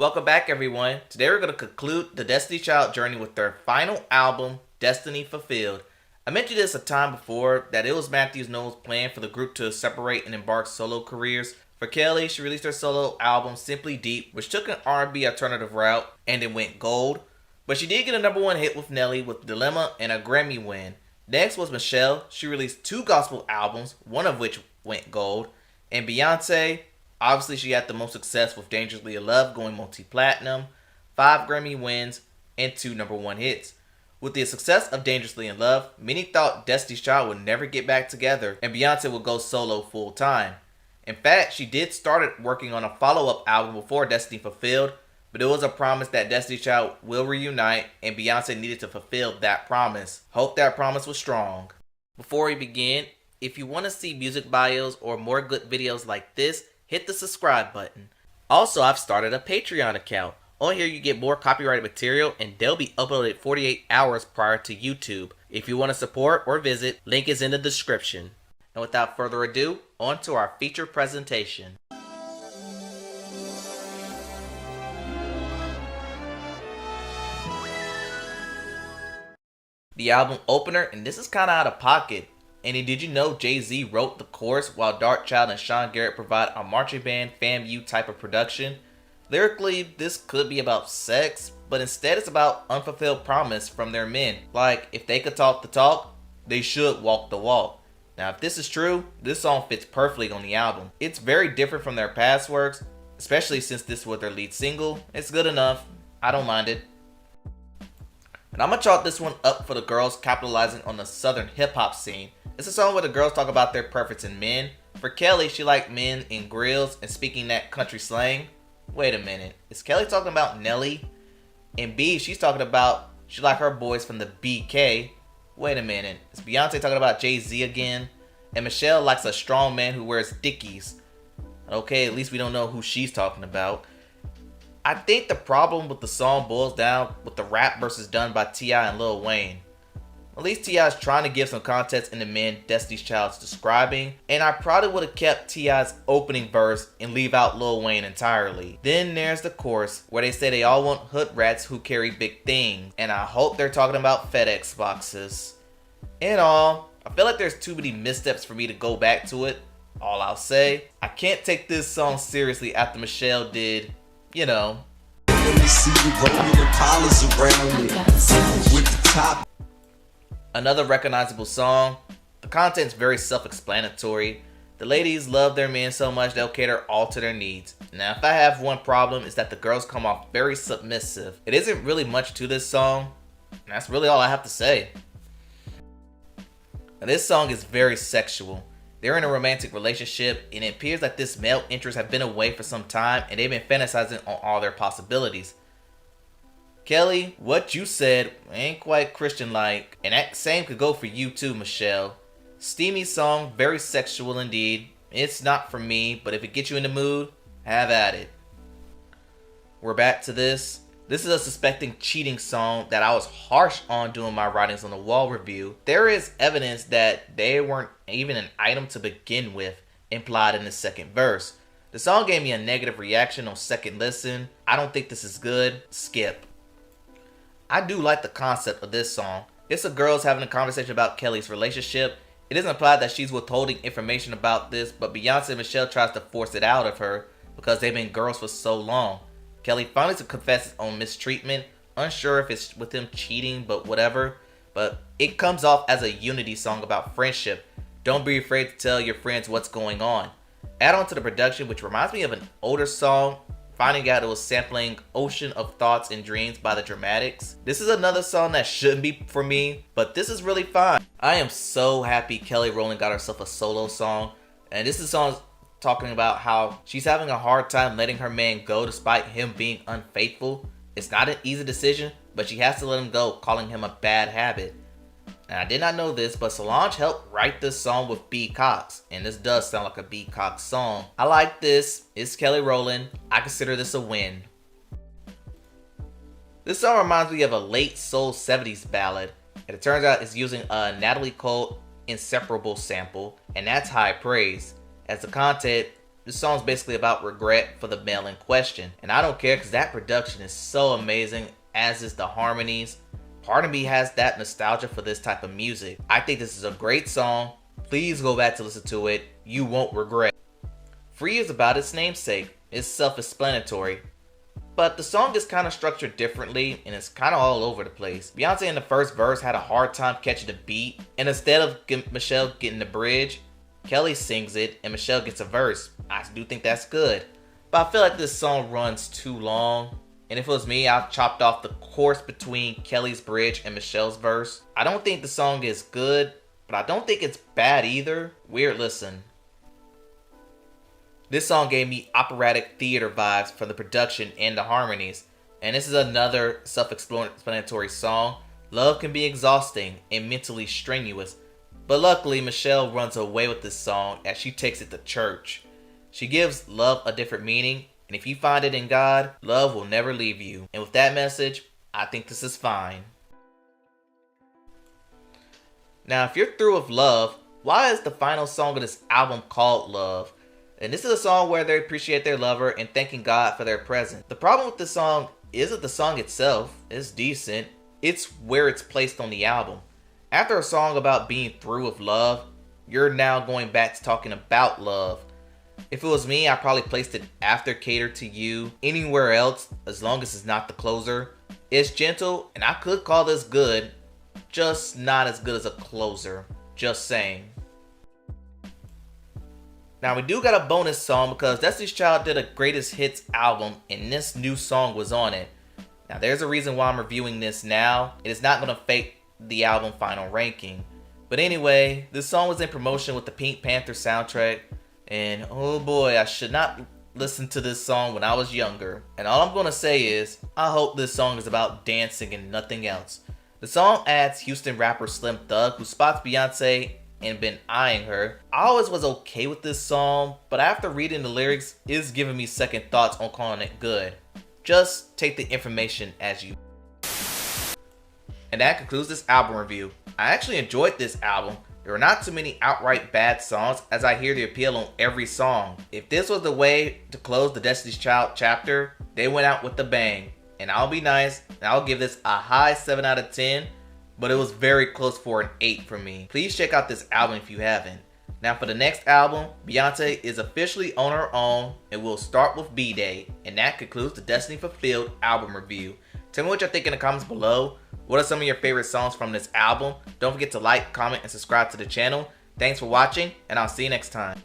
Welcome back, everyone. Today we're going to conclude the Destiny Child journey with their final album, Destiny Fulfilled. I mentioned this a time before that it was Matthew Knowles' plan for the group to separate and embark solo careers. For Kelly, she released her solo album, Simply Deep, which took an R&B alternative route and it went gold. But she did get a #1 hit with Nelly with Dilemma and a Grammy win. Next was Michelle. She released 2 gospel albums, one of which went gold. And Beyonce, obviously she had the most success with Dangerously in Love going multi-platinum, 5 Grammy wins, and 2 #1 hits. With the success of Dangerously in Love, many thought Destiny's Child would never get back together and Beyonce would go solo full time. In fact, she did start working on a follow-up album before Destiny Fulfilled, but it was a promise that Destiny's Child will reunite and Beyonce needed to fulfill that promise. Hope that promise was strong. Before we begin, if you want to see music bios or more good videos like this, hit the subscribe button. Also, I've started a Patreon account. On here you get more copyrighted material and they'll be uploaded 48 hours prior to YouTube. If you want to support or visit, link is in the description. And without further ado, on to our feature presentation. The album opener, and this is kinda out of pocket. And did you know Jay-Z wrote the chorus while Darkchild and Sean Garrett provide a marching band FAMU type of production? Lyrically, this could be about sex, but instead it's about unfulfilled promise from their men. Like, if they could talk the talk, they should walk the walk. Now, if this is true, this song fits perfectly on the album. It's very different from their past works, especially since this was their lead single. It's good enough. I don't mind it. And I'm gonna chalk this one up for the girls capitalizing on the southern hip-hop scene. It's a song where the girls talk about their preference in men. For Kelly, she liked men in grills and speaking that country slang. Wait a minute, is Kelly talking about Nelly? And B, she's talking about she like her boys from the BK. Wait a minute, is Beyonce talking about Jay-Z again? And Michelle likes a strong man who wears Dickies. Okay, at least we don't know who she's talking about. I think the problem with the song boils down with the rap versus done by T.I. and Lil Wayne. At least T.I. is trying to give some context in the men Destiny's Child's describing, and I probably would have kept T.I.'s opening verse and leave out Lil Wayne entirely. Then there's the chorus where they say they all want hood rats who carry big things, and I hope they're talking about FedEx boxes. In all, I feel like there's too many missteps for me to go back to it. All I'll say, I can't take this song seriously after Michelle did, you know. Another recognizable song. The content's very self-explanatory. The ladies love their men so much they'll cater all to their needs. Now, if I have one problem, is that the girls come off very submissive. It isn't really much to this song, and that's really all I have to say. Now, this song is very sexual. They're in a romantic relationship, and it appears that this male interest have been away for some time, and they've been fantasizing on all their possibilities. Kelly, what you said ain't quite Christian-like, and that same could go for you too, Michelle. Steamy song, very sexual indeed. It's not for me, but if it gets you in the mood, have at it. We're back to this. This is a suspecting cheating song that I was harsh on doing my Writings on the Wall review. There is evidence that they weren't even an item to begin with implied in the second verse. The song gave me a negative reaction on second listen. I don't think this is good. Skip. I do like the concept of this song. It's a girls having a conversation about Kelly's relationship. It isn't implied that she's withholding information about this, but Beyonce and Michelle tries to force it out of her because they've been girls for so long. Kelly finally confesses on mistreatment, unsure if it's with him cheating, but whatever. But it comes off as a unity song about friendship. Don't be afraid to tell your friends what's going on. Add on to the production, which reminds me of an older song, finding out it was sampling Ocean of Thoughts and Dreams by the Dramatics. This is another song that shouldn't be for me, but this is really fine. I am so happy Kelly Rowland got herself a solo song, and this is a song talking about how she's having a hard time letting her man go despite him being unfaithful. It's not an easy decision, but she has to let him go, calling him a bad habit. And I did not know this, but Solange helped write this song with B. Cox, and this does sound like a B. Cox song. I like this. It's Kelly Rowland. I consider this a win. This song reminds me of a late soul 70s ballad, and it turns out it's using a Natalie Cole Inseparable sample, and that's high praise, as the content this song's basically about regret for the male in question. And I don't care because that production is so amazing, as is the harmonies. Part of me has that nostalgia for this type of music. I think this is a great song. Please go back to listen to it. You won't regret. Free is about its namesake. It's self-explanatory. But the song is kind of structured differently and it's kind of all over the place. Beyonce in the first verse had a hard time catching the beat, and instead of Michelle getting the bridge, Kelly sings it and Michelle gets a verse. I do think that's good. But I feel like this song runs too long. And if it was me, I chopped off the chorus between Kelly's bridge and Michelle's verse. I don't think the song is good, but I don't think it's bad either. Weird listen. This song gave me operatic theater vibes from the production and the harmonies. And this is another self-explanatory song. Love can be exhausting and mentally strenuous. But luckily, Michelle runs away with this song as she takes it to church. She gives love a different meaning. And if you find it in God, love will never leave you. And with that message, I think this is fine. Now, if you're through with love, why is the final song of this album called Love? And this is a song where they appreciate their lover and thanking God for their presence. The problem with this song isn't the song itself. It's decent. It's where it's placed on the album. After a song about being through with love, you're now going back to talking about love. If it was me, I probably placed it after Cater to You. Anywhere else, as long as it's not the closer. It's gentle, and I could call this good, just not as good as a closer. Just saying. Now we do got a bonus song because Destiny's Child did a greatest hits album and this new song was on it. Now there's a reason why I'm reviewing this now. It is not going to affect the album final ranking. But anyway, this song was in promotion with the Pink Panther soundtrack. And oh boy, I should not listen to this song when I was younger. And all I'm going to say is, I hope this song is about dancing and nothing else. The song adds Houston rapper Slim Thug, who spots Beyonce and been eyeing her. I always was okay with this song, but after reading the lyrics, it's giving me second thoughts on calling it good. Just take the information as you. And that concludes this album review. I actually enjoyed this album. There are not too many outright bad songs, as I hear the appeal on every song. If this was the way to close the Destiny's Child chapter, they went out with a bang. And I'll be nice, and I'll give this a high 7 out of 10, but it was very close for an 8 for me. Please check out this album if you haven't. Now for the next album, Beyonce is officially on her own, and we'll start with B-Day. And that concludes the Destiny Fulfilled album review. Tell me what you think in the comments below. What are some of your favorite songs from this album? Don't forget to like, comment, and subscribe to the channel. Thanks for watching, and I'll see you next time.